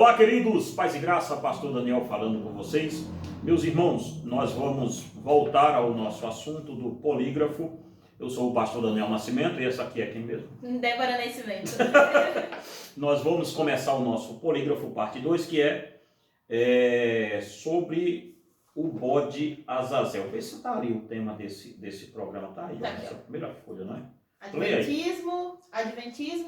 Olá, queridos, paz e graça, pastor Daniel falando com vocês. Meus irmãos, nós vamos voltar ao nosso assunto do polígrafo. Eu sou o pastor Daniel Nascimento e essa aqui é quem mesmo? Débora Nascimento. Nós vamos começar o nosso polígrafo parte 2, que é sobre o bode Azazel. Vê se está ali o tema desse programa, tá aí, Tá aqui, essa primeira folha, não é? Adventismo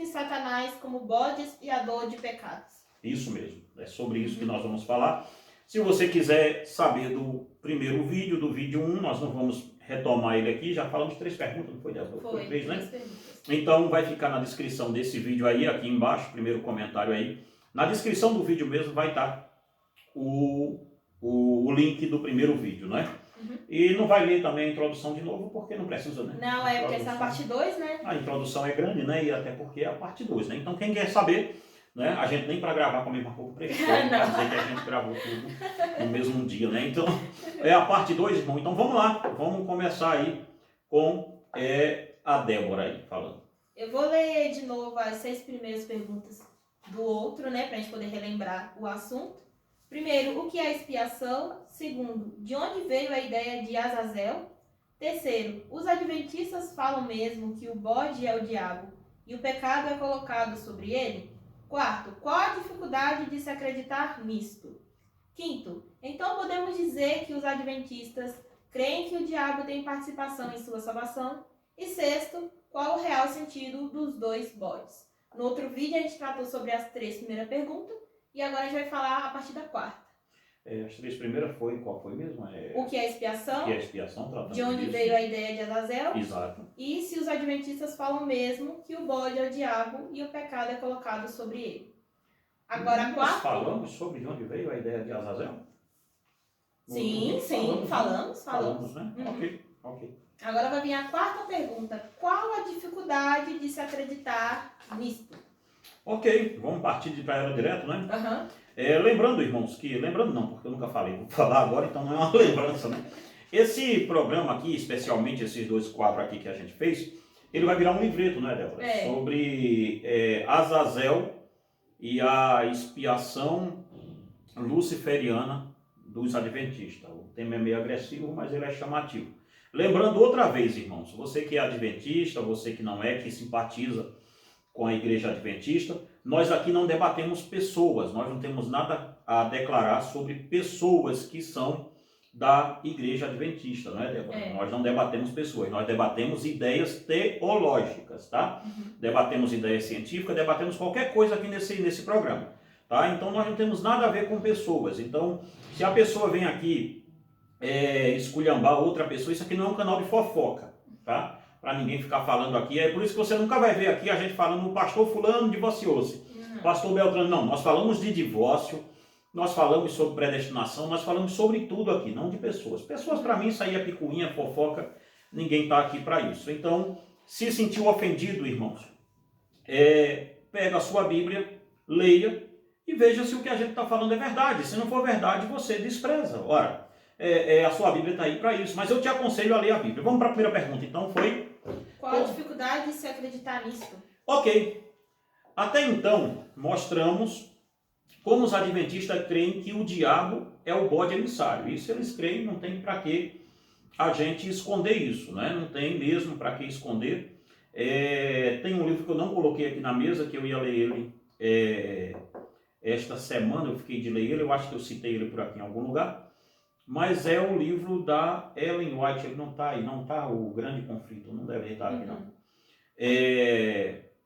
e Satanás como bode expiador de pecados. Isso mesmo, é sobre isso que nós vamos falar. Se você quiser saber do primeiro vídeo, do vídeo 1, nós não vamos retomar ele aqui, já falamos 3 perguntas, não foi, Débora? Foi 3, né? 3 perguntas. Então vai ficar na descrição desse vídeo aí, aqui embaixo, primeiro comentário aí. Na descrição do vídeo mesmo vai estar o link do primeiro vídeo, né? E não vai ler também a introdução de novo, porque não precisa, né? Não, é porque essa é a parte 2, né? A introdução é grande, né? E até porque é a parte 2, né? Então quem quer saber, né? A gente nem para gravar com a mesma roupa preferida, quer dizer que a gente gravou tudo no mesmo dia, né? Então é a parte 2, irmão. Então vamos lá, vamos começar aí com a Débora aí falando. Eu vou ler de novo as 6 primeiras perguntas do outro, né? Pra gente poder relembrar o assunto. Primeiro, o que é expiação? Segundo, de onde veio a ideia de Azazel? Terceiro, os adventistas falam mesmo que o bode é o diabo e o pecado é colocado sobre ele? Quarto, qual a dificuldade de se acreditar nisto? Quinto, então podemos dizer que os adventistas creem que o diabo tem participação em sua salvação? E sexto, qual o real sentido dos 2 bodes? No outro vídeo a gente tratou sobre as 3 primeiras perguntas e agora a gente vai falar a partir da 4ª. As 3 primeiras qual foi mesmo? O que é expiação? O que é expiação? Tratando de onde disso. veio a ideia de Azazel? Exato. E se os adventistas falam mesmo que o bode é o diabo e o pecado é colocado sobre ele. Agora, a 4ª... Nós falamos sobre de onde veio a ideia de Azazel? Sim, falamos. Né? Ok. Agora vai vir a 4ª pergunta. Qual a dificuldade de se acreditar nisto? Ok, vamos partir para ela direto, né? Lembrando, irmãos, lembrando não, porque eu nunca falei, vou falar agora, então não é uma lembrança, né? Esse programa aqui, especialmente esses 2 quadros aqui que a gente fez, ele vai virar um livreto, né, Débora? Sobre Azazel e a expiação luciferiana dos adventistas. O tema é meio agressivo, mas ele é chamativo. Lembrando outra vez, irmãos, você que é adventista, você que não é, que simpatiza com a igreja adventista, nós aqui não debatemos pessoas, nós não temos nada a declarar sobre pessoas que são da igreja adventista, não é, Débora? Nós não debatemos pessoas, nós debatemos ideias teológicas, tá? Debatemos ideias científicas, debatemos qualquer coisa aqui nesse programa, tá? Então nós não temos nada a ver com pessoas. Então, se a pessoa vem aqui esculhambar outra pessoa, isso aqui não é um canal de fofoca, tá? Para ninguém ficar falando aqui. É por isso que você nunca vai ver aqui a gente falando o pastor fulano divorciou-se, pastor Beltrano. Não, nós falamos de divórcio, nós falamos sobre predestinação, nós falamos sobre tudo aqui, não de pessoas. Pessoas, para mim, isso aí é picuinha, fofoca, ninguém está aqui para isso. Então, se sentiu ofendido, irmãos, pega a sua Bíblia, leia e veja se o que a gente está falando é verdade. Se não for verdade, você despreza. Ora, a sua Bíblia está aí para isso, mas eu te aconselho a ler a Bíblia. Vamos para a primeira pergunta, então, foi... Qual a dificuldade de se acreditar nisto? Ok. Até então, mostramos como os adventistas creem que o diabo é o bode emissário. Isso eles creem, não tem para que a gente esconder isso, né? Não tem mesmo para que esconder. Tem um livro que eu não coloquei aqui na mesa, que eu ia ler ele esta semana, eu fiquei de ler ele, eu acho que eu citei ele por aqui em algum lugar. Mas é o livro da Ellen White, ele não está aí, não está o Grande Conflito, não deve estar aqui não.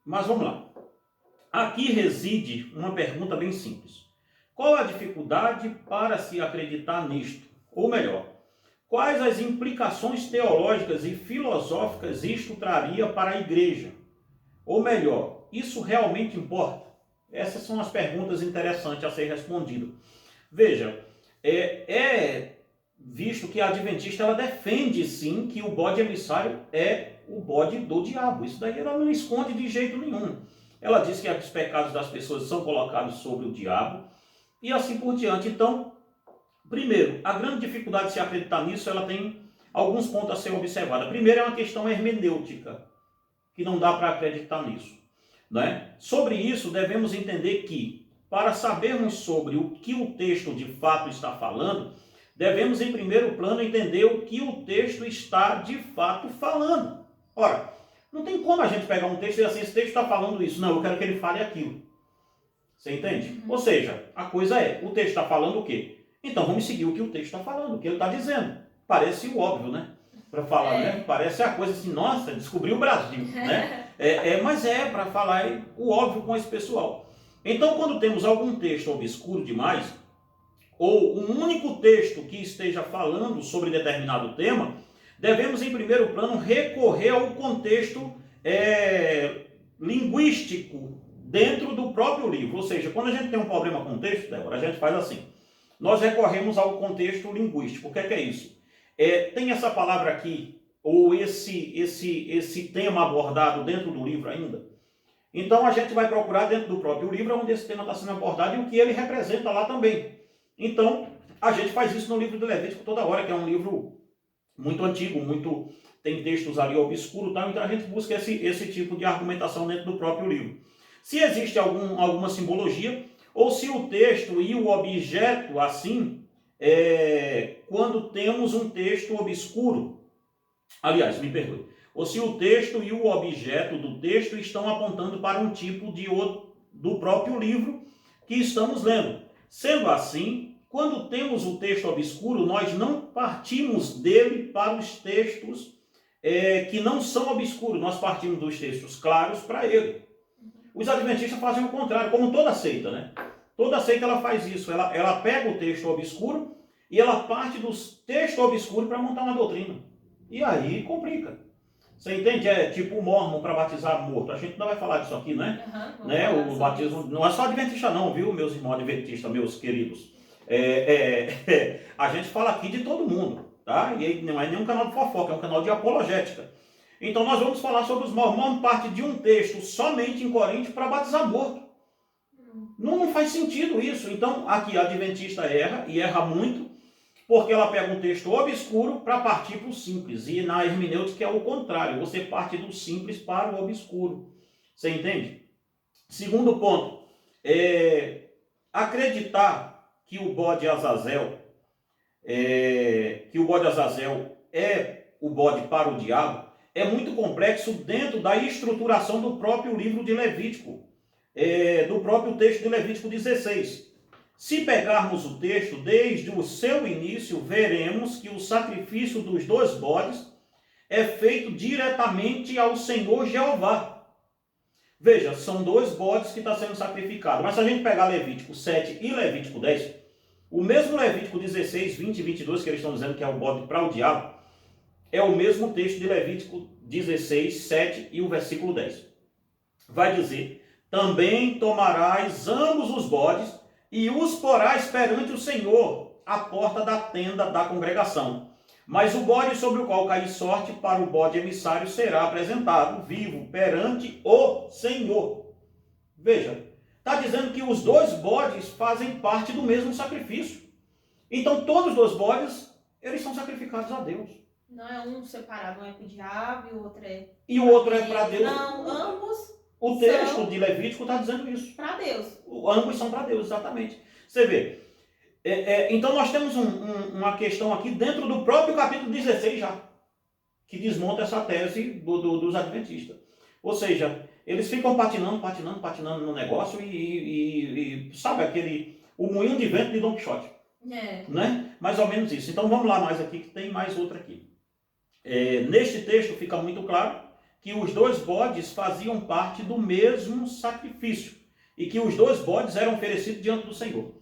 Mas vamos lá. Aqui reside uma pergunta bem simples. Qual a dificuldade para se acreditar nisto? Ou melhor, quais as implicações teológicas e filosóficas isto traria para a igreja? Ou melhor, isso realmente importa? Essas são as perguntas interessantes a ser respondidas. Veja, visto que a adventista ela defende sim que o bode emissário é o bode do diabo. Isso daí ela não esconde de jeito nenhum. Ela diz que os pecados das pessoas são colocados sobre o diabo e assim por diante. Então, primeiro, a grande dificuldade de se acreditar nisso, ela tem alguns pontos a ser observada. Primeiro é uma questão hermenêutica, que não dá para acreditar nisso, né? Sobre isso, devemos entender que para sabermos sobre o que o texto de fato está falando, devemos em primeiro plano entender o que o texto está de fato falando. Ora, não tem como a gente pegar um texto e dizer assim, esse texto está falando isso. Não, eu quero que ele fale aquilo. Você entende? Ou seja, a coisa é, o texto está falando o quê? Então vamos seguir o que o texto está falando, o que ele está dizendo. Parece o óbvio, né? Para falar, né? Parece a coisa assim, nossa, descobriu o Brasil, né? Mas é para falar o óbvio com esse pessoal. Então, quando temos algum texto obscuro demais, ou um único texto que esteja falando sobre determinado tema, devemos, em primeiro plano, recorrer ao contexto linguístico dentro do próprio livro. Ou seja, quando a gente tem um problema com o texto, Débora, a gente faz assim. Nós recorremos ao contexto linguístico. O que é isso? Tem essa palavra aqui, ou esse tema abordado dentro do livro ainda? Então a gente vai procurar dentro do próprio livro onde esse tema está sendo abordado e o que ele representa lá também. Então a gente faz isso no livro de Levítico toda hora, que é um livro muito antigo, tem textos ali obscuros, tá? Então a gente busca esse tipo de argumentação dentro do próprio livro. Se existe alguma simbologia, ou se o texto e o objeto, assim, quando temos um texto obscuro, aliás, me perdoe, ou se o texto e o objeto do texto estão apontando para um tipo do próprio livro que estamos lendo. Sendo assim, quando temos o texto obscuro, nós não partimos dele para os textos que não são obscuros, nós partimos dos textos claros para ele. Os adventistas fazem o contrário, como toda seita, né? Toda seita ela faz isso, ela pega o texto obscuro e ela parte dos textos obscuros para montar uma doutrina. E aí complica. Você entende? É tipo o mórmon para batizar morto. A gente não vai falar disso aqui, né? O batismo não é só adventista não, viu, meus irmãos adventistas, meus queridos. A gente fala aqui de todo mundo, tá? E não é nenhum canal de fofoca, é um canal de apologética. Então nós vamos falar sobre os mormons, parte de um texto somente em Coríntios para batizar morto. Não faz sentido isso. Então aqui a adventista erra, e erra muito, porque ela pega um texto obscuro para partir para o simples. E na hermenêutica é o contrário, você parte do simples para o obscuro. Você entende? Segundo ponto, acreditar que o bode Azazel é o bode para o diabo é muito complexo dentro da estruturação do próprio livro de Levítico, do próprio texto de Levítico 16. Se pegarmos o texto desde o seu início, veremos que o sacrifício dos 2 bodes é feito diretamente ao Senhor Jeová. Veja, são 2 bodes que estão sendo sacrificados. Mas se a gente pegar Levítico 7 e Levítico 10, o mesmo Levítico 16, 20 e 22, que eles estão dizendo que é o bode para o diabo, é o mesmo texto de Levítico 16, 7 e o versículo 10. Vai dizer, também tomarás ambos os bodes e os porás perante o Senhor, à porta da tenda da congregação. Mas o bode sobre o qual cair sorte para o bode emissário será apresentado vivo perante o Senhor. Veja, está dizendo que os 2 bodes fazem parte do mesmo sacrifício. Então todos os 2 bodes, eles são sacrificados a Deus. Não é um separado, um é para o diabo e o outro é... E o outro é para Deus. Não, ambos... O texto de Levítico está dizendo isso. Para Deus. Ambos são para Deus, exatamente. Você vê. Então nós temos uma questão aqui dentro do próprio capítulo 16 já, que desmonta essa tese dos adventistas. Ou seja, eles ficam patinando no negócio e sabe o moinho de vento de Don Quixote. Né? Mais ou menos isso. Então vamos lá mais aqui, que tem mais outra aqui. Neste texto fica muito claro que os 2 bodes faziam parte do mesmo sacrifício e que os 2 bodes eram oferecidos diante do Senhor.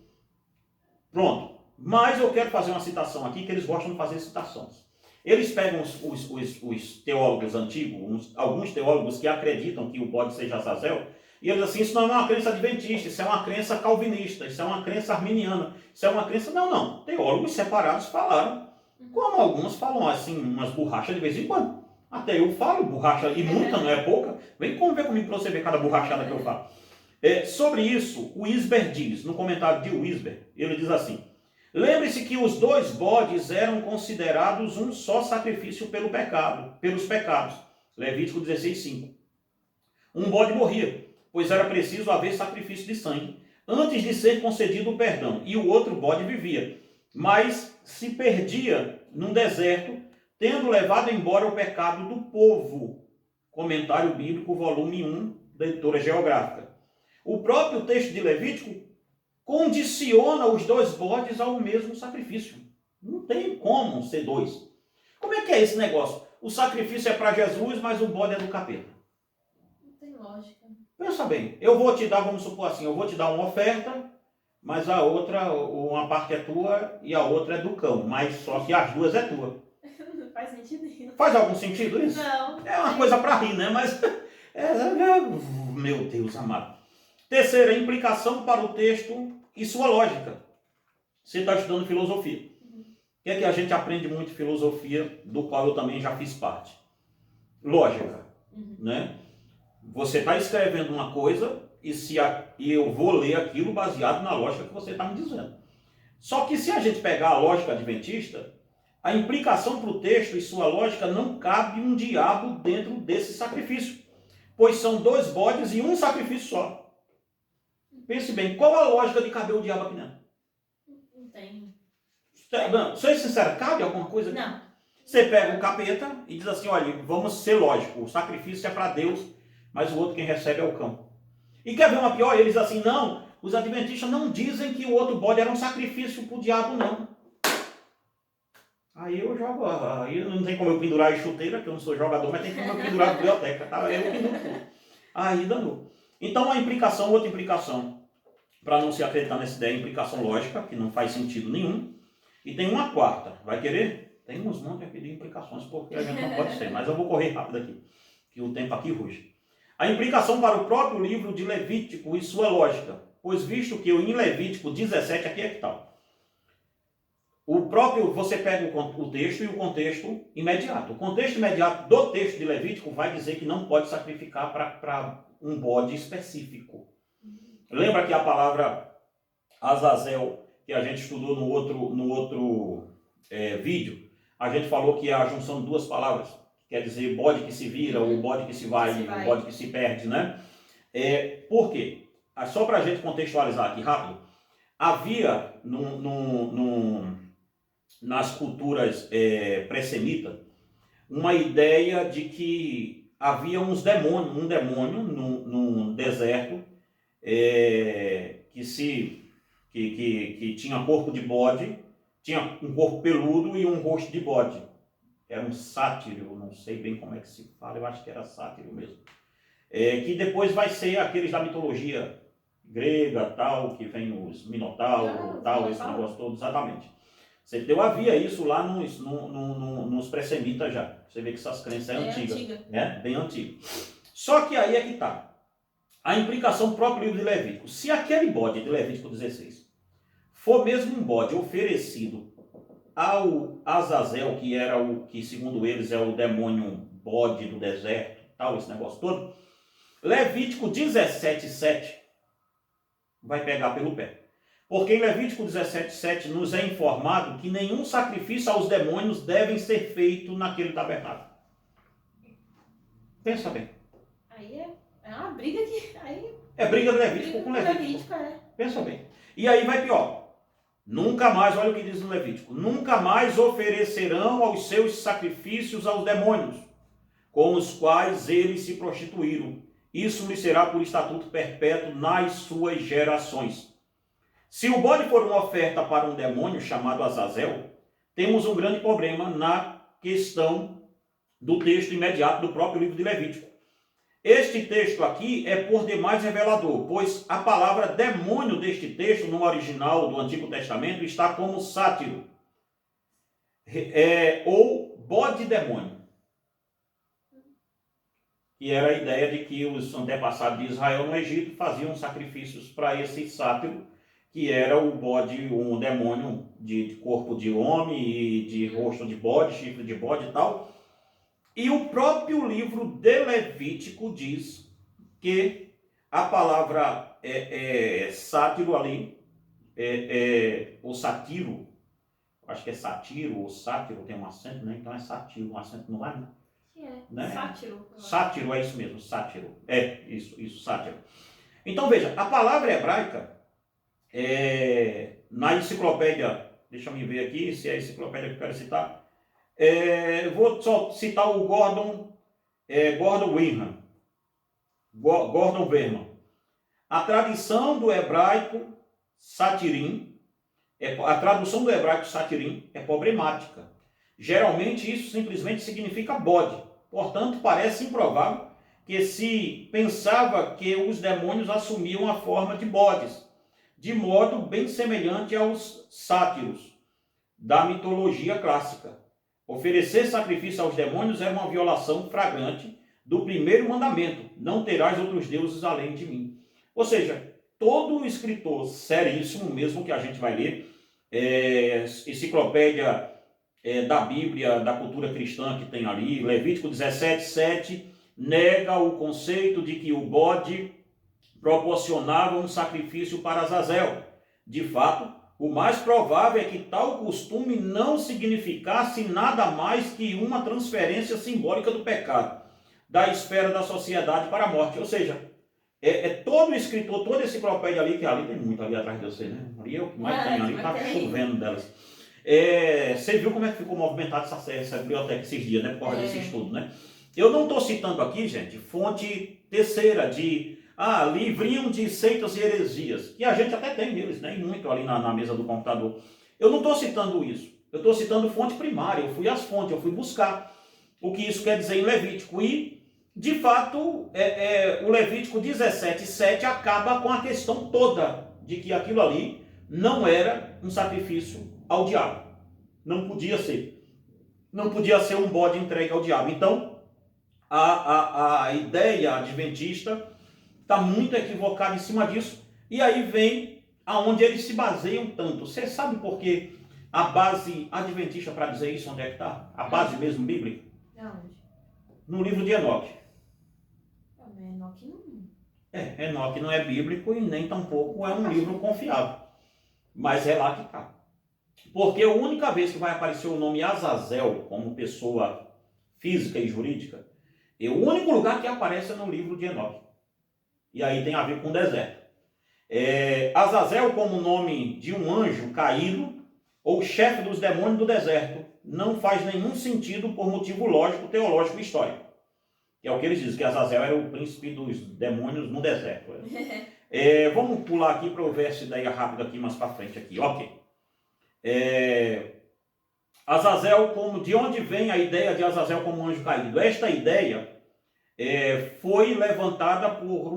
Pronto. Mas eu quero fazer uma citação aqui, que eles gostam de fazer citações. Eles pegam os teólogos antigos, alguns teólogos que acreditam que o bode seja Azazel, e eles dizem assim, isso não é uma crença adventista, isso é uma crença calvinista, isso é uma crença arminiana, isso é uma crença... Não. Teólogos separados falaram, como alguns falam assim, umas borrachas de vez em quando. Até eu falo borracha, e muita, não é pouca. Vem conviver comigo para você ver cada borrachada que eu falo. Sobre isso, o Wisber diz, no comentário de Wisber, ele diz assim, lembre-se que os 2 bodes eram considerados um só sacrifício pelos pecados. Levítico 16, 5. Um bode morria, pois era preciso haver sacrifício de sangue. antes de ser concedido o perdão, e o outro bode vivia, mas se perdia num deserto, tendo levado embora o pecado do povo. Comentário Bíblico, volume 1, da editora Geográfica. O próprio texto de Levítico condiciona os dois bodes ao mesmo sacrifício. Não tem como ser dois. Como é que é esse negócio? O sacrifício é para Jesus, mas o bode é do capeta. Não tem lógica. Pensa bem, eu vou te dar, vamos supor assim, eu vou te dar uma oferta, mas a outra, uma parte é tua e a outra é do cão, mas só que as duas é tua. Não faz sentido. Faz algum sentido isso? Não. É uma coisa para rir, né? Mas, meu Deus amado. Terceira, implicação para o texto e sua lógica. Você está estudando filosofia. O que é que a gente aprende muito em filosofia, do qual eu também já fiz parte? Lógica, né? Você está escrevendo uma coisa e eu vou ler aquilo baseado na lógica que você está me dizendo. Só que se a gente pegar a lógica adventista, a implicação para o texto e sua lógica não cabe um diabo dentro desse sacrifício, pois são dois bodes e um sacrifício só. Pense bem, qual a lógica de caber o diabo aqui dentro? Não tem. Não, ser sincero, cabe alguma coisa aqui? Não. Você pega o capeta e diz assim, olha, vamos ser lógico, o sacrifício é para Deus, mas o outro quem recebe é o cão. E quer ver uma pior? Eles assim, não, os adventistas não dizem que o outro bode era um sacrifício para o diabo, não. Aí eu jogo, aí não tem como eu pendurar a chuteira, que eu não sou jogador, mas tem como eu pendurar a biblioteca, tá? Eu penduro tudo. Aí danou. Então a implicação, outra implicação, para não se acreditar nessa ideia, implicação lógica, que não faz sentido nenhum. E tem uma quarta, vai querer? Tem uns montes aqui de implicações, porque a gente não pode ser, mas eu vou correr rápido aqui, que o tempo aqui ruge. A implicação para o próprio livro de Levítico e sua lógica, pois visto que em Levítico 17, aqui é que tal? O próprio, você pega o texto e o contexto imediato. O contexto imediato do texto de Levítico vai dizer que não pode sacrificar para um bode específico. Lembra que a palavra Azazel, que a gente estudou no outro vídeo, a gente falou que é a junção de duas palavras, quer dizer bode que se vira, ou bode que se vai, o bode que se perde, né? Por quê? Só para a gente contextualizar aqui rápido, havia nas culturas pré-semitas uma ideia de que havia um demônio num deserto que tinha corpo de bode, tinha um corpo peludo e um rosto de bode. Era um sátiro, não sei bem como é que se fala, eu acho que era sátiro mesmo. Que depois vai ser aqueles da mitologia grega, tal, que vem os minotauros, tal, esse negócio todo, exatamente. Havia isso lá nos pré-semitas já. Você vê que essas crenças é antiga. Né? Bem antiga. Só que aí é que está. A implicação do próprio livro de Levítico. Se aquele bode de Levítico 16 for mesmo um bode oferecido ao Azazel, que era o que, segundo eles, é o demônio bode do deserto, tal, esse negócio todo, Levítico 17:7 vai pegar pelo pé. Porque em Levítico 17:7 nos é informado que nenhum sacrifício aos demônios deve ser feito naquele tabernáculo. Pensa bem. Aí é uma briga que... É briga de Levítico com Levítico. Pensa bem. E aí vai pior. Nunca mais, olha o que diz no Levítico, nunca mais oferecerão aos seus sacrifícios aos demônios, com os quais eles se prostituíram. Isso lhe será por estatuto perpétuo nas suas gerações. Se o bode for uma oferta para um demônio chamado Azazel, temos um grande problema na questão do texto imediato do próprio livro de Levítico. Este texto aqui é por demais revelador, pois a palavra demônio deste texto, no original do Antigo Testamento, está como sátiro, ou bode demônio. E era a ideia de que os antepassados de Israel no Egito faziam sacrifícios para esse sátiro, que era o bode, um demônio de corpo de homem e de rosto de bode, chifre de bode e tal. E o próprio livro de Levítico diz que a palavra sátiro ali, ou satiro, acho que é satiro ou sátiro, tem um acento, né? Então é satiro, um acento no ar, né? Sátiro. Sátiro, é isso mesmo, sátiro. Isso, sátiro. Então veja, a palavra hebraica na enciclopédia, deixa eu me ver aqui, se é a enciclopédia que eu quero citar, vou só citar o Gordon Wenham. Gordon Verman. A tradição do hebraico Satirim, a tradução do hebraico Satirim é problemática. Geralmente isso simplesmente significa bode. Portanto, parece improvável que se pensava que os demônios assumiam a forma de bodes, de modo bem semelhante aos sátiros da mitologia clássica. Oferecer sacrifício aos demônios era uma violação flagrante do primeiro mandamento: não terás outros deuses além de mim. Ou seja, todo escritor seríssimo, mesmo que a gente vai ler, enciclopédia da Bíblia, da cultura cristã que tem ali, Levítico 17:7, nega o conceito de que o bode proporcionava um sacrifício para Azazel. De fato, o mais provável é que tal costume não significasse nada mais que uma transferência simbólica do pecado, da esfera da sociedade para a morte. Ou seja, todo escritor, toda enciclopédia ali, que ali tem muito ali atrás de você, né? Ali é o que mais tem, ali está chovendo delas. Você viu como é que ficou movimentada essa biblioteca esses dias, né? Por causa desse estudo, né? Eu não estou citando aqui, gente, fonte terceira de livrinho de seitas e heresias, que a gente até tem neles, né? E muito ali na mesa do computador. Eu não estou citando isso. Eu estou citando fonte primária. Eu fui às fontes, eu fui buscar o que isso quer dizer em Levítico. E, de fato, o Levítico 17:7 acaba com a questão toda de que aquilo ali não era um sacrifício ao diabo. Não podia ser. Não podia ser um bode entregue ao diabo. Então, a ideia adventista está muito equivocada em cima disso. E aí vem aonde eles se baseiam tanto. Você sabe por que a base adventista para dizer isso, onde é que está? A base mesmo bíblica? Onde? No livro de Enoque. Enoque não... Enoque não é bíblico e nem tampouco é um livro confiável. Mas é lá que está. Porque a única vez que vai aparecer o nome Azazel como pessoa física e jurídica, o único lugar que aparece é no livro de Enoque. E aí tem a ver com o deserto. Azazel como nome de um anjo caído ou chefe dos demônios do deserto não faz nenhum sentido por motivo lógico, teológico e histórico. Que é o que eles dizem, que Azazel era o príncipe dos demônios no deserto. Vamos pular aqui para eu ver essa ideia rápida aqui mais para frente aqui. Ok. Azazel, de onde vem a ideia de Azazel como anjo caído? Esta ideia foi levantada por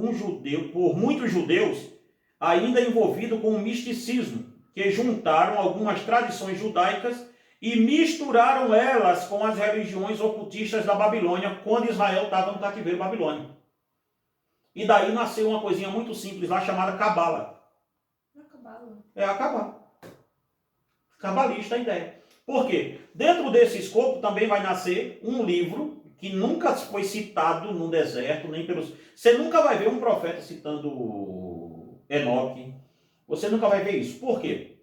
muitos judeus ainda envolvidos com o misticismo, que juntaram algumas tradições judaicas e misturaram elas com as religiões ocultistas da Babilônia, quando Israel estava no cativeiro babilônico. E daí nasceu uma coisinha muito simples lá chamada Cabala. A Cabala. Cabalista a ideia. Por quê? Dentro desse escopo também vai nascer um livro que nunca foi citado no deserto, nem pelos... Você nunca vai ver um profeta citando Enoque. Você nunca vai ver isso. Por quê?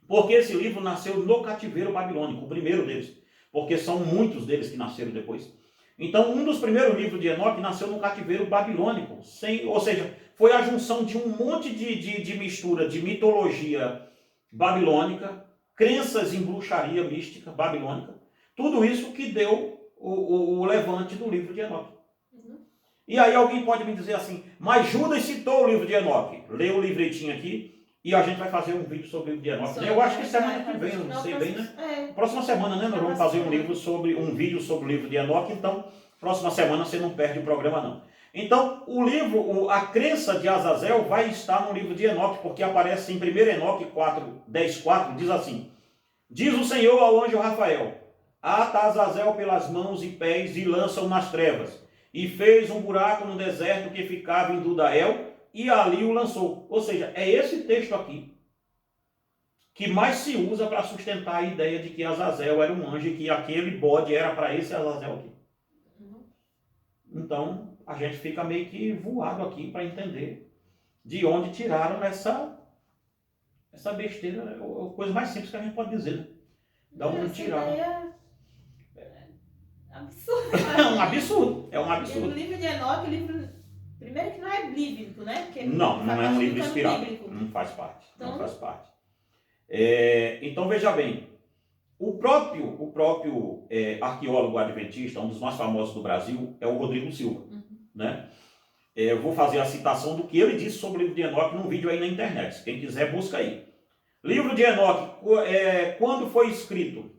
Porque esse livro nasceu no cativeiro babilônico, o primeiro deles. Porque são muitos deles que nasceram depois. Então, um dos primeiros livros de Enoque nasceu no cativeiro babilônico. Ou seja, foi a junção de um monte de mistura de mitologia babilônica, crenças em bruxaria mística babilônica. Tudo isso que deu o levante do livro de Enoque. E aí alguém pode me dizer assim, mas Judas citou o livro de Enoque. Lê o livretinho aqui e a gente vai fazer um vídeo sobre o livro de Enoque. Eu acho que semana que vem, eu não sei bem, né? Próxima semana, né? Nós vamos fazer um vídeo sobre o livro de Enoque. Então, próxima semana você não perde o programa, não. Então, o livro, a crença de Azazel vai estar no livro de Enoque, porque aparece em 1 Enoque 10:4, diz assim: diz o Senhor ao anjo Rafael: ata Azazel pelas mãos e pés e lança-o nas trevas. E fez um buraco no deserto que ficava em Dudael, e ali o lançou. Ou seja, é esse texto aqui que mais se usa para sustentar a ideia de que Azazel era um anjo e que aquele bode era para esse Azazel aqui. Então, a gente fica meio que voado aqui para entender de onde tiraram essa besteira, né? A coisa mais simples que a gente pode dizer, né? Da onde tiraram. Absurdo. É um absurdo. O livro de Enoque, o livro Primeiro que não é bíblico, né? Porque não é um livro inspirado. Bíblico. Não faz parte. Então, não faz parte. Então, veja bem. O próprio arqueólogo adventista, um dos mais famosos do Brasil, é o Rodrigo Silva. Né? Eu vou fazer a citação do que ele disse sobre o livro de Enoque num vídeo aí na internet. Quem quiser, busca aí. Livro de Enoque, quando foi escrito?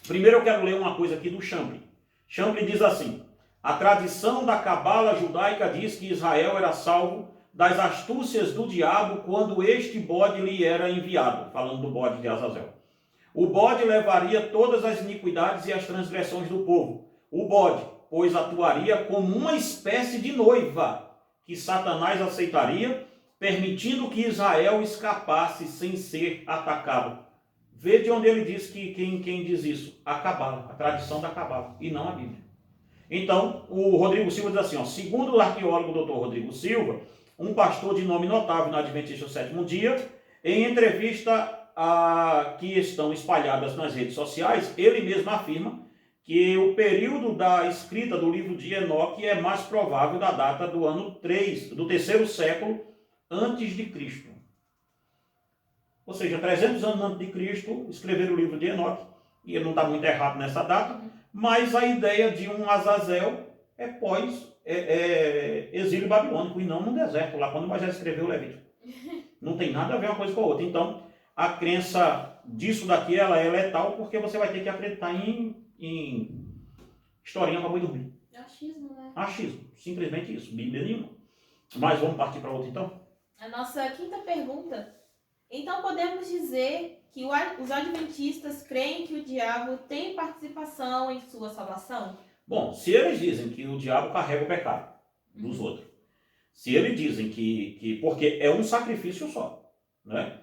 Primeiro eu quero ler uma coisa aqui do Champlin. Champlin diz assim: a tradição da cabala judaica diz que Israel era salvo das astúcias do diabo quando este bode lhe era enviado. Falando do bode de Azazel. O bode levaria todas as iniquidades e as transgressões do povo. O bode, pois atuaria como uma espécie de noiva que Satanás aceitaria, permitindo que Israel escapasse sem ser atacado. Vê de onde ele diz que quem diz isso? A cabala, a tradição da cabala, e não a Bíblia. Então, o Rodrigo Silva diz assim, ó, segundo o arqueólogo Dr. Rodrigo Silva, um pastor de nome notável na Adventista do Sétimo Dia, em entrevista que estão espalhadas nas redes sociais, ele mesmo afirma que o período da escrita do livro de Enoque é mais provável da data do ano 3, do terceiro século antes de Cristo. Ou seja, 300 anos antes de Cristo, escreveram o livro de Enoque, e ele não está muito errado nessa data, mas a ideia de um Azazel é pós exílio babilônico, e não no deserto, lá quando Moisés escreveu o Levítico. Não tem nada a ver uma coisa com a outra. Então, a crença disso daqui, ela é letal, porque você vai ter que acreditar em historinha para boi dormir. Achismo, né? Achismo, simplesmente isso, Bíblia nenhuma. Mas vamos partir para outra então? A nossa quinta pergunta. Então podemos dizer que os adventistas creem que o diabo tem participação em sua salvação? Bom, se eles dizem que o diabo carrega o pecado dos outros, se eles dizem que porque é um sacrifício só, né?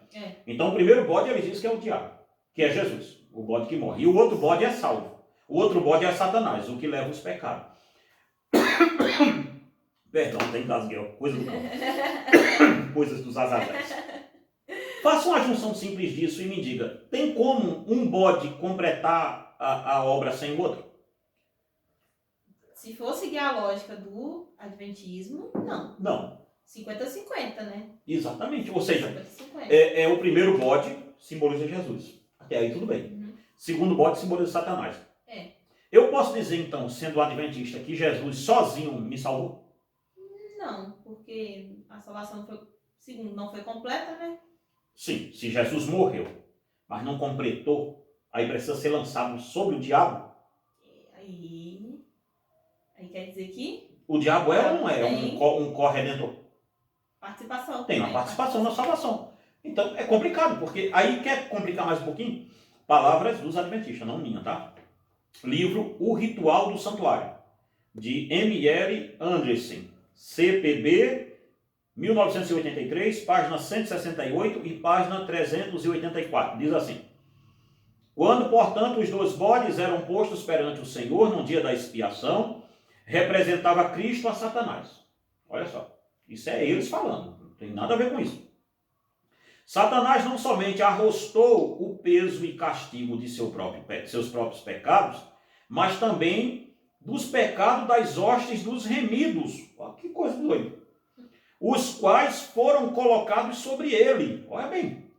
Então o primeiro bode ele diz que é o diabo, que é Jesus, o bode que morre. E o outro bode é salvo. O outro bode é Satanás, o que leva os pecados. Perdão, tem engasguei, coisa do campo. Coisas dos Azazeis. Faça uma junção simples disso e me diga, tem como um bode completar a obra sem o outro? Se for seguir a lógica do adventismo, não. Não. 50-50, né? Exatamente. Ou seja, 50-50. O primeiro bode simboliza Jesus. Até aí tudo bem. Segundo bode simboliza Satanás. Eu posso dizer então, sendo adventista, que Jesus sozinho me salvou? Não, porque a salvação foi, segundo, não foi completa, né? Sim, se Jesus morreu, mas não completou, aí precisa ser lançado sobre o diabo. Aí quer dizer que o diabo é ou não é um corredentor? Participação. Tem uma participação na salvação. Então é complicado, porque aí quer complicar mais um pouquinho? Palavras dos adventistas, não minha, tá? Livro O Ritual do Santuário, de M.L. Anderson, CPB 1983, página 168 e página 384. Diz assim: quando, portanto, os dois bodes eram postos perante o Senhor no dia da expiação, representava Cristo a Satanás. Olha só, isso é eles falando, não tem nada a ver com isso. Satanás não somente arrostou o peso e castigo de seus próprios pecados, mas também dos pecados das hostes dos remidos. Olha que coisa doida. Os quais foram colocados sobre ele. Olha bem.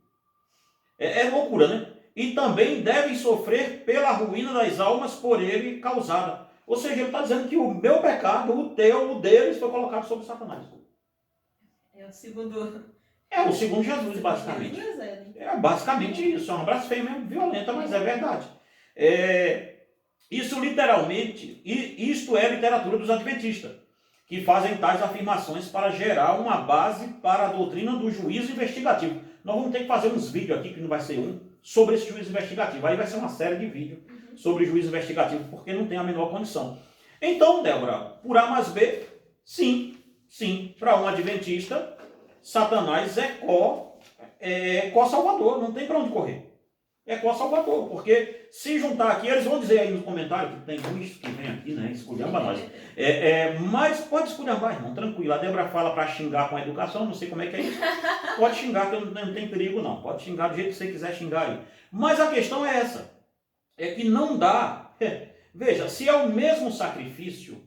É loucura, né? E também devem sofrer pela ruína das almas por ele causada. Ou seja, ele está dizendo que o meu pecado, o teu, o deles, foi colocado sobre Satanás. É o segundo... É o segundo Jesus, basicamente. É basicamente isso. É uma blasfêmia violenta, mas é verdade. Isso literalmente, isto é literatura dos adventistas, que fazem tais afirmações para gerar uma base para a doutrina do juízo investigativo. Nós vamos ter que fazer uns vídeos aqui, que não vai ser um, sobre esse juízo investigativo. Aí vai ser uma série de vídeos sobre juízo investigativo, porque não tem a menor condição. Então, Débora, por A mais B, sim, para um adventista, Satanás é co-salvador, não tem para onde correr. É co-salvador, porque se juntar aqui, eles vão dizer aí no comentário que tem um que vem aqui, né, esculhamba nós. Mas pode esculhambar, irmão, tranquilo. A Débora fala para xingar com a educação, não sei como é que é isso. Pode xingar, que não tem perigo não. Pode xingar do jeito que você quiser xingar aí. Mas a questão é essa, é que não dá. Veja, se é o mesmo sacrifício,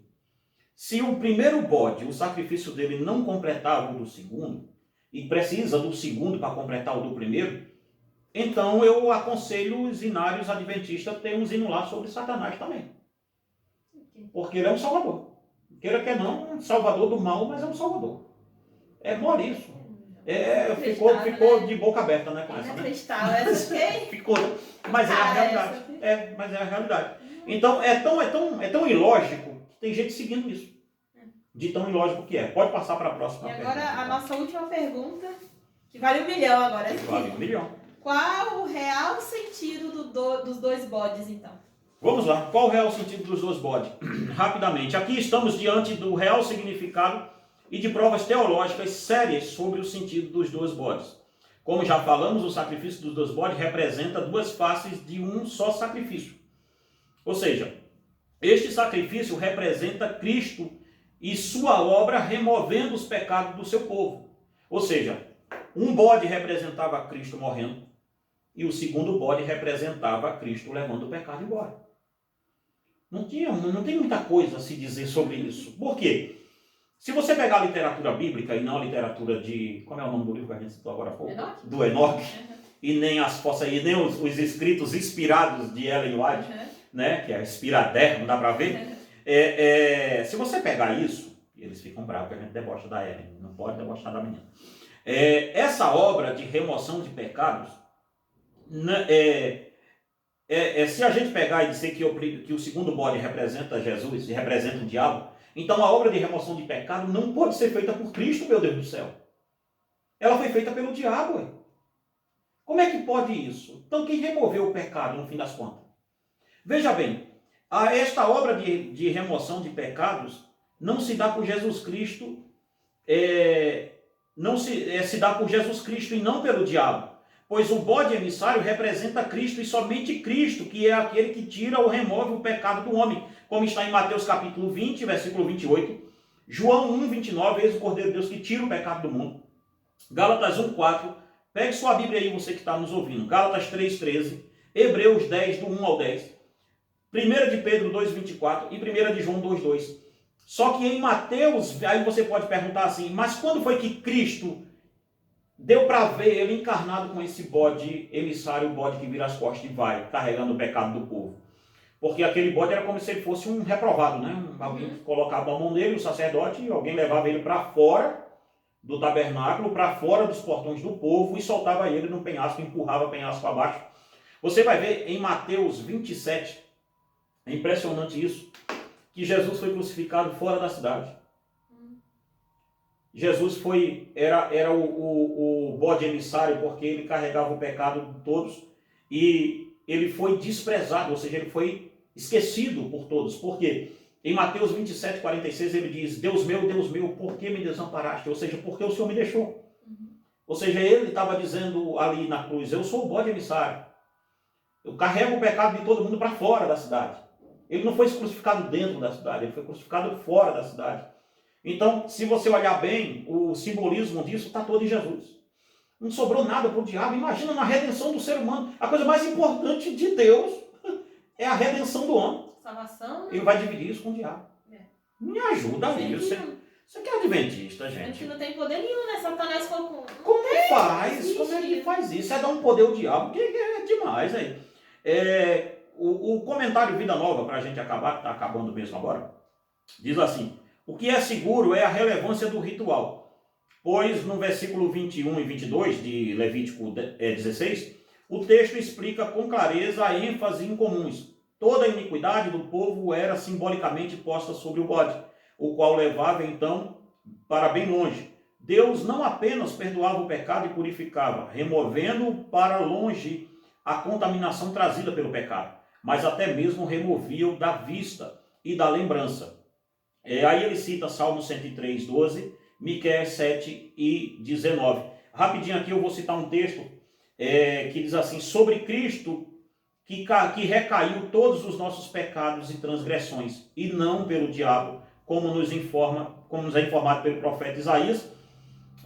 Se o primeiro bode, o sacrifício dele não completava o do segundo, e precisa do segundo para completar o do primeiro, então eu aconselho os inários adventistas a ter uns hinos lá sobre Satanás também. Porque ele é um salvador. Queira que não, um salvador do mal, mas é um salvador. É mole isso. Ficou de boca aberta, né, com essa, né? Ficou, mas é a realidade. Mas é a realidade. Então, é tão ilógico que tem gente seguindo isso. De tão ilógico que é. Pode passar para a próxima pergunta. E agora, pergunta. a nossa última pergunta, que vale 1 milhão agora. Vale 1 milhão. Qual o real sentido dos dois bodes, então? Vamos lá. Qual o real sentido dos dois bodes? Rapidamente. Aqui estamos diante do real significado e de provas teológicas sérias sobre o sentido dos dois bodes. Como já falamos, o sacrifício dos dois bodes representa duas faces de um só sacrifício. Ou seja, este sacrifício representa Cristo e sua obra removendo os pecados do seu povo. Ou seja, um bode representava Cristo morrendo e o segundo bode representava Cristo levando o pecado embora. Não tem muita coisa a se dizer sobre isso. Por quê? Se você pegar a literatura bíblica e não a literatura de... Como é o nome do livro que a gente citou agora há pouco? Do Enoque. E nem os escritos inspirados de Ellen White, né? Que é inspiradermo, dá para ver. Se você pegar isso, eles ficam bravos que a gente debocha da Ellen. Não pode debochar da menina. Essa obra de remoção de pecados, se a gente pegar e dizer que o segundo bode representa Jesus e representa o diabo, então a obra de remoção de pecado não pode ser feita por Cristo, meu Deus do céu. Ela foi feita pelo diabo. Ué. Como é que pode isso? Então quem removeu o pecado no fim das contas? Veja bem, esta obra de remoção de pecados não se dá por Jesus Cristo, se dá por Jesus Cristo e não pelo diabo. Pois o bode emissário representa Cristo e somente Cristo, que é aquele que tira ou remove o pecado do homem, como está em Mateus capítulo 20, versículo 28, João 1, 29, eis o Cordeiro de Deus que tira o pecado do mundo, Gálatas 1, 4, pegue sua Bíblia aí, você que está nos ouvindo, Gálatas 3, 13, Hebreus 10, do 1 ao 10, 1 de Pedro 2, 24 e 1 de João 2, 2. Só que em Mateus, aí você pode perguntar assim, mas quando foi que Cristo deu para ver ele encarnado com esse bode emissário, o bode que vira as costas e vai, carregando o pecado do povo? Porque aquele bode era como se ele fosse um reprovado, né? Alguém colocava a mão nele, o sacerdote, e alguém levava ele para fora do tabernáculo, para fora dos portões do povo e soltava ele no penhasco, empurrava o penhasco abaixo. Você vai ver em Mateus 27, é impressionante isso, que Jesus foi crucificado fora da cidade. Jesus era o bode emissário porque ele carregava o pecado de todos e ele foi desprezado, ou seja, ele foi esquecido por todos. Por quê? Em Mateus 27, 46 ele diz, Deus meu, por que me desamparaste? Ou seja, porque o Senhor me deixou. Ou seja, ele estava dizendo ali na cruz, eu sou o bode emissário. Eu carrego o pecado de todo mundo para fora da cidade. Ele não foi crucificado dentro da cidade, ele foi crucificado fora da cidade. Então, se você olhar bem, o simbolismo disso está todo em Jesus. Não sobrou nada para o diabo. Imagina na redenção do ser humano. A coisa mais importante de Deus é a redenção do homem. Salvação. Ele vai dividir isso com o diabo. Me ajuda aí. Você que é adventista, gente. A gente não tem poder nenhum, né? Satanás foi com... Como é que faz? Como é que faz isso? É dar um poder ao diabo, que é demais aí. O comentário Vida Nova, para a gente acabar, está acabando mesmo agora, diz assim, o que é seguro é a relevância do ritual, pois no versículo 21 e 22 de Levítico 16, o texto explica com clareza a ênfase incomuns. Toda a iniquidade do povo era simbolicamente posta sobre o bode, o qual levava então para bem longe. Deus não apenas perdoava o pecado e purificava, removendo para longe a contaminação trazida pelo pecado, mas até mesmo removia-o da vista e da lembrança. Aí ele cita Salmo 103, 12, Miqueias 7 e 19. Rapidinho aqui eu vou citar um texto que diz assim, sobre Cristo que recaiu todos os nossos pecados e transgressões, e não pelo diabo, como nos é informado pelo profeta Isaías,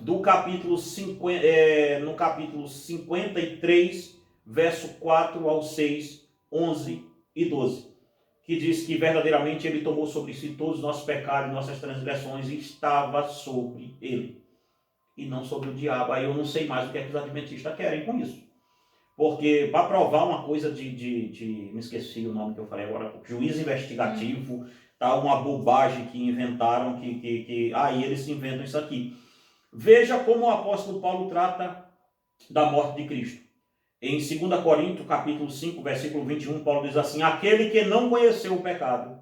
no capítulo 53, verso 4 ao 6, 11 e 12. que diz que verdadeiramente ele tomou sobre si todos os nossos pecados, nossas transgressões, e estava sobre ele, e não sobre o diabo. Aí eu não sei mais o que é que os adventistas querem com isso. Porque para provar uma coisa me esqueci o nome que eu falei agora, juiz investigativo, tá, uma bobagem que inventaram, aí eles inventam isso aqui. Veja como o apóstolo Paulo trata da morte de Cristo. Em 2 Coríntios, capítulo 5, versículo 21, Paulo diz assim: aquele que não conheceu o pecado,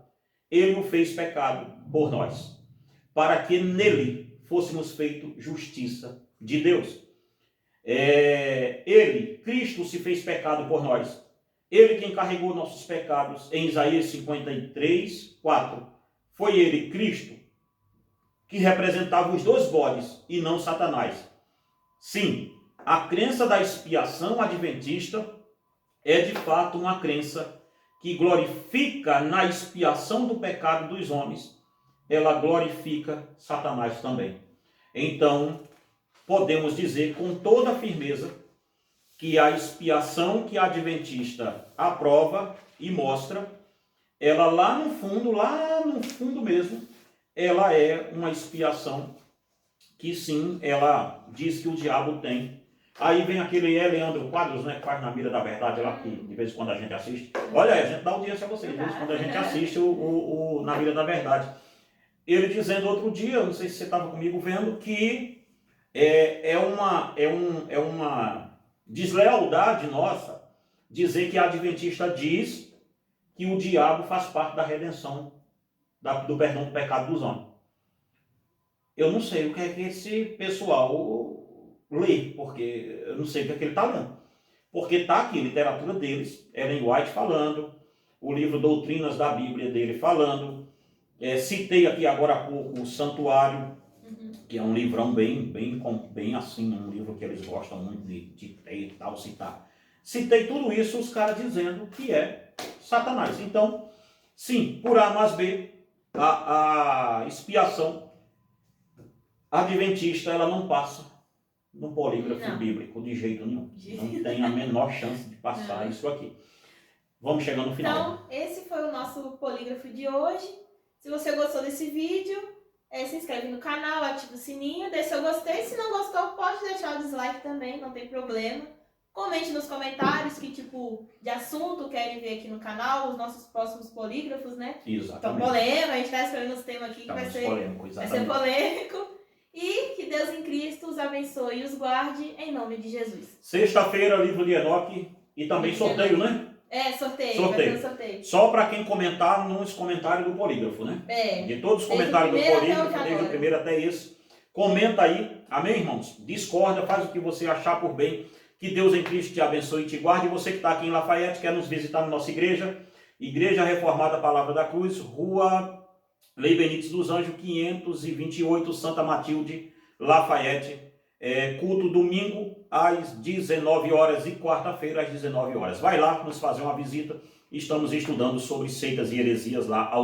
ele o fez pecado por nós, para que nele fôssemos feito justiça de Deus. Ele, Cristo, se fez pecado por nós. Ele quem carregou nossos pecados. Em Isaías 53, 4. Foi ele, Cristo, que representava os dois bodes e não Satanás. Sim, a crença da expiação adventista é de fato uma crença que glorifica na expiação do pecado dos homens. Ela glorifica Satanás também. Então, podemos dizer com toda firmeza que a expiação que a adventista aprova e mostra, ela lá no fundo mesmo, ela é uma expiação que sim, ela diz que o diabo tem. Aí vem aquele Leandro Quadros, né, que faz Na Mira da Verdade, lá que de vez em quando a gente assiste. Olha, a gente dá audiência a vocês, de vez em quando a gente assiste o Na Mira da Verdade. Ele dizendo outro dia, não sei se você estava comigo vendo, que é uma deslealdade nossa dizer que a adventista diz que o diabo faz parte da redenção, do perdão do pecado dos homens. Eu não sei o que é que esse pessoal lê, porque eu não sei o que é que ele está lendo. Porque está aqui a literatura deles, Ellen White falando, o livro Doutrinas da Bíblia dele falando, citei aqui agora há pouco o Santuário, que é um livrão bem assim, um livro que eles gostam muito de ter e tal, citar. Citei tudo isso, os caras dizendo que é Satanás. Então, sim, por A mais B, a expiação adventista, ela não passa no polígrafo bíblico de jeito nenhum. Não tem a menor chance de passar isso aqui. Vamos chegando no final. Então, esse foi o nosso polígrafo de hoje. Se você gostou desse vídeo, se inscreve no canal, ativa o sininho, deixa seu gostei. Se não gostou, pode deixar o dislike também, não tem problema. Comente nos comentários que tipo de assunto querem ver aqui no canal, os nossos próximos polígrafos, né? Exatamente. Então, polêmico, a gente está esperando os temas aqui que vai ser polêmico. E que Deus em Cristo os abençoe e os guarde, em nome de Jesus. Sexta-feira, livro de Enoque e também sorteio, né? Sorteio. Vai ter um sorteio. Só para quem comentar nos comentários do polígrafo, né? De todos os comentários do polígrafo, desde o primeiro até esse. Comenta aí, amém, irmãos? Discorda, faz o que você achar por bem. Que Deus em Cristo te abençoe e te guarde. Você que está aqui em Lafayette, quer nos visitar na nossa igreja, Igreja Reformada Palavra da Cruz, Rua Lei Benites dos Anjos, 528, Santa Matilde, Lafayette. Culto domingo às 19 horas e quarta-feira às 19 horas. Vai lá nos fazer uma visita. Estamos estudando sobre seitas e heresias lá ao